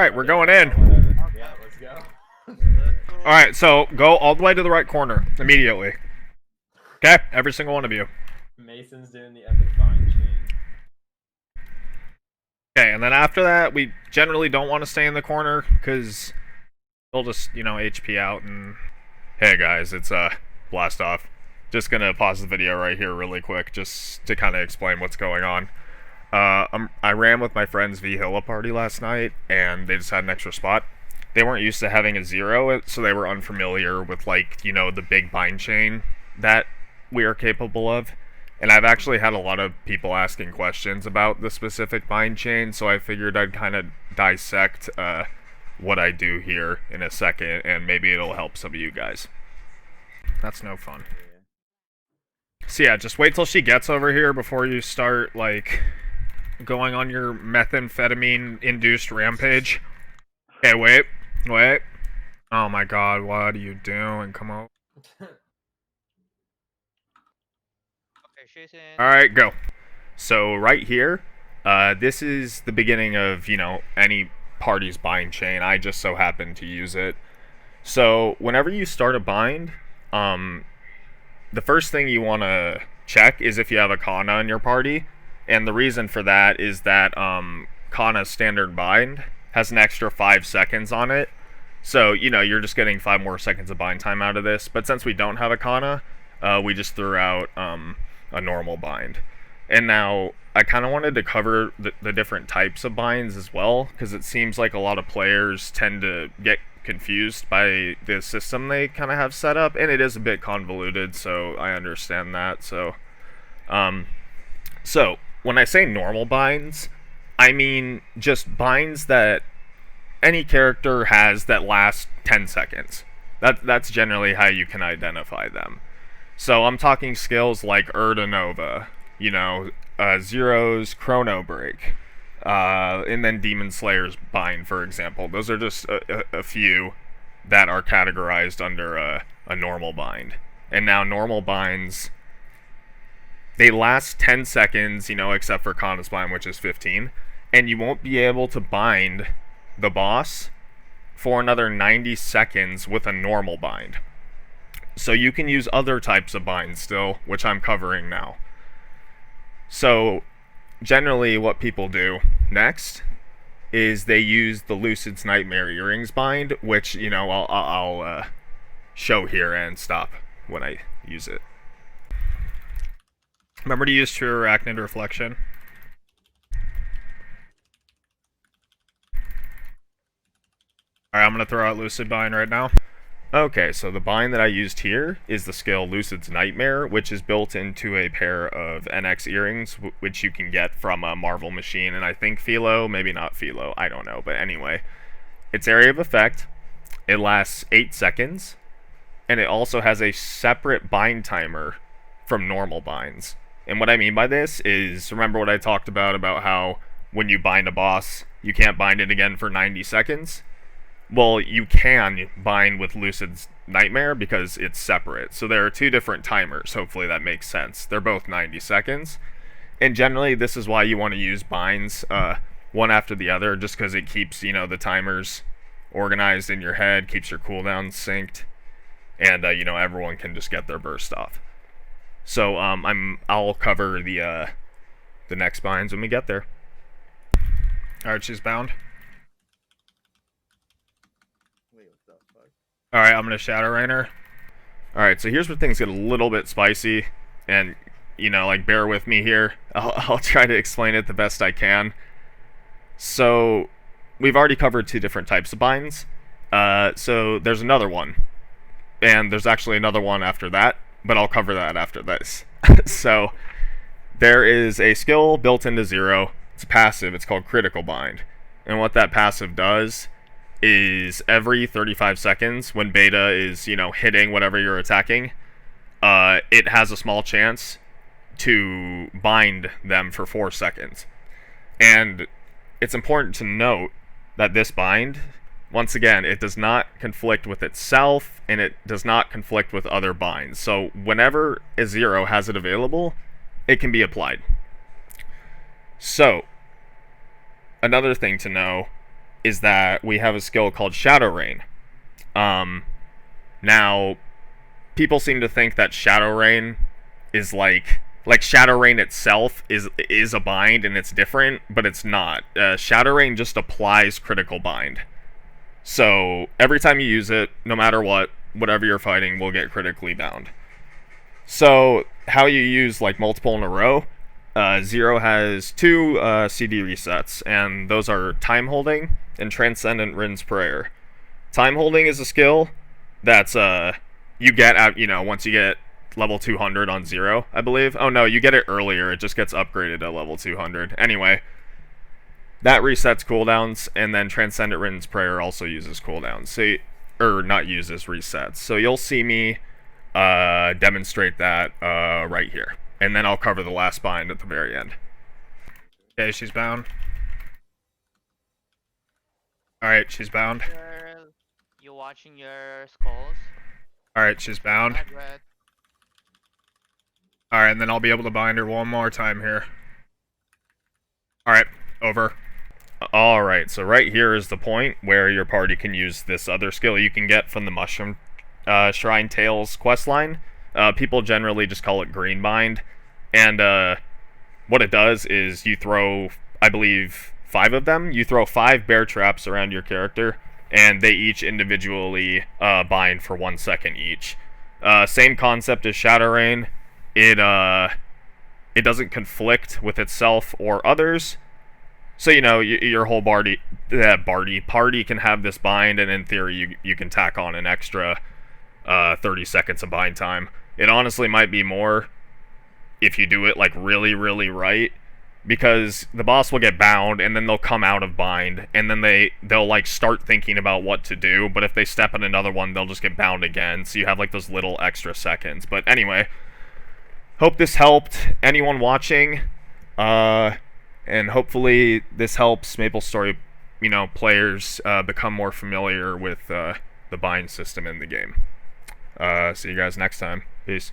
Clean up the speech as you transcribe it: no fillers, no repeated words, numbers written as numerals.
Alright, we're going in. Yeah, let's go. Alright, so go all the way to the right corner immediately. Okay, every single one of you. Mason's doing the epic bind chain. Okay, and then after that, we generally don't want to stay in the corner because they'll just, HP out and... Hey guys, it's Blast Off. Just gonna pause the video right here really quick just to kind of explain what's going on. I ran with my friends V-Hilla party last night, and they just had an extra spot. They weren't used to having a 0, so they were unfamiliar with, the big bind chain that we are capable of. And I've actually had a lot of people asking questions about the specific bind chain, so I figured I'd kind of dissect what I do here in a second, and maybe it'll help some of you guys. That's no fun. So yeah, just wait till she gets over here before you start, going on your methamphetamine-induced rampage. Okay, wait. Oh my god, what are you doing? Come on. Alright, go. So, right here, this is the beginning of, any party's bind chain. I just so happen to use it. So, whenever you start a bind, the first thing you want to check is if you have a Kana in your party. And the reason for that is that Kana's standard bind has an extra 5 seconds on it. So, you're just getting 5 more seconds of bind time out of this. But since we don't have a Kana, we just threw out a normal bind. And now, I kind of wanted to cover the different types of binds as well, because it seems like a lot of players tend to get confused by the system they kind of have set up. And it is a bit convoluted, so I understand that. So, when I say normal binds, I mean just binds that any character has that last 10 seconds. That's generally how you can identify them. So I'm talking skills like Nova, Zero's Chrono Break, and then Demon Slayer's Bind, for example. Those are just a few that are categorized under a normal bind. And now normal binds, they last 10 seconds, except for Kana's bind, which is 15. And you won't be able to bind the boss for another 90 seconds with a normal bind. So you can use other types of binds still, which I'm covering now. So generally what people do next is they use the Lucid's Nightmare Earrings bind, which, I'll show here and stop when I use it. Remember to use True Arachnid Reflection. Alright, I'm going to throw out Lucid Bind right now. Okay, so the bind that I used here is the skill Lucid's Nightmare, which is built into a pair of NX earrings, which you can get from a Marvel Machine, and I think Philo, maybe not Philo, I don't know, but anyway. Its area of effect, it lasts 8 seconds, and it also has a separate bind timer from normal binds. And what I mean by this is, remember what I talked about how when you bind a boss, you can't bind it again for 90 seconds? Well, you can bind with Lucid's Nightmare because it's separate. So there are 2 different timers. Hopefully that makes sense. They're both 90 seconds. And generally, this is why you want to use binds one after the other, just because it keeps, the timers organized in your head, keeps your cooldown synced, and, everyone can just get their burst off. So I'll cover the next binds when we get there. Alright, she's bound. Alright, I'm going to Shadowrain her. Alright, so here's where things get a little bit spicy. And, bear with me here. I'll try to explain it the best I can. So, we've already covered 2 different types of binds. So, there's another one. And there's actually another one after that. But I'll cover that after this. So, there is a skill built into Zero. It's a passive. It's called Critical Bind. And what that passive does is every 35 seconds when Beta is, hitting whatever you're attacking, it has a small chance to bind them for 4 seconds. And it's important to note that this bind, once again, it does not conflict with itself, and it does not conflict with other binds. So whenever a Zero has it available, it can be applied. So, another thing to know is that we have a skill called Shadow Rain. Now, people seem to think that Shadow Rain is like Shadow Rain itself is a bind and it's different, but it's not. Shadow Rain just applies critical bind. So every time you use it, no matter what, whatever you're fighting will get critically bound. So how you use like multiple in a row, Zero has two CD resets, and those are Time Holding and Transcendent Rin's Prayer. Time Holding is a skill that's you get out, once you get level 200 on Zero, I believe. Oh no, you get it earlier. It just gets upgraded at level 200. Anyway, that resets cooldowns, and then Transcendent Rin's Prayer also uses cooldowns. So, not uses, resets. So you'll see me demonstrate that right here. And then I'll cover the last bind at the very end. Okay, she's bound. Alright, she's bound. You watching your skulls? Alright, she's bound. Alright, and then I'll be able to bind her one more time here. Alright, over. Alright, so right here is the point where your party can use this other skill you can get from the Mushroom Shrine Tales questline. People generally just call it Green Bind. And what it does is you throw, I believe, 5 of them. You throw 5 bear traps around your character, and they each individually bind for 1 second each. Same concept as Shadow Rain. It doesn't conflict with itself or others. So, your whole party can have this bind, and in theory, you can tack on an extra 30 seconds of bind time. It honestly might be more if you do it, like, really, really right, because the boss will get bound, and then they'll come out of bind, and then they'll like, start thinking about what to do, but if they step in another one, they'll just get bound again, so you have, like, those little extra seconds. But anyway, hope this helped anyone watching, and hopefully this helps MapleStory, players become more familiar with the bind system in the game. See you guys next time. Peace.